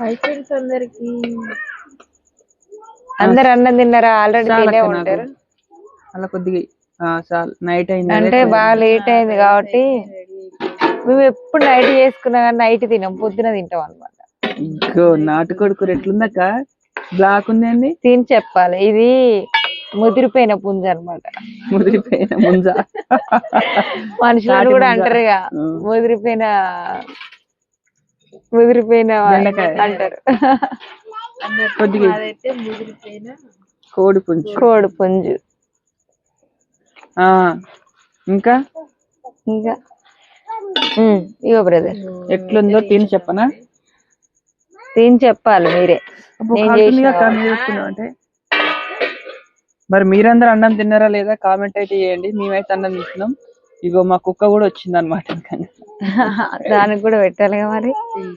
Hi friends అందరికి. అందరు అన్నం తిన్నారా? ఆల్రెడీ చాలా తినే అక్క నాకు. ఉంటారు. అలా కొద్దిగా చాలా నైట్ అయింది అంటే బాగా లేట్ అయింది కాబట్టి మేము ఎప్పుడు నైట్ చేసుకున్నా కానీ నైట్ తినాం, పొద్దున తింటాం అనమాట. ఇంకో నాటుకోడి కూర ఎట్లుందక్క? బ్లాక్ ఉంది అండి. తిని చెప్పాలి, ఇది ముదిరిపోయిన పుంజ అనమాట. ముదిరిపోయిన ముంజ మనుషులు తాటి కూడా ముంజ. అంటారుగా ముదిరిపోయిన ముదిరిపోయిన బెండకాయ. అంటారు. కొద్దిగా అదైతే ముదిరిపోయిన కోడి పుంజు. కోడి పుంజు. ఆ ఇంకా ఇంకా ఇగో బ్రదర్, ఎట్లుందో తిని చెప్పనా? తిని చెప్పాలి మీరే. నేను చేసిన అంటే మరి మీరందరూ అన్నం తిన్నారా లేదా కామెంట్ అయితే చేయండి. మేమైతే అన్నం తింటున్నాం. ఇగో మా కుక్క కూడా వచ్చింది అనమాట. దానికి కూడా పెట్టాలిగా మరి.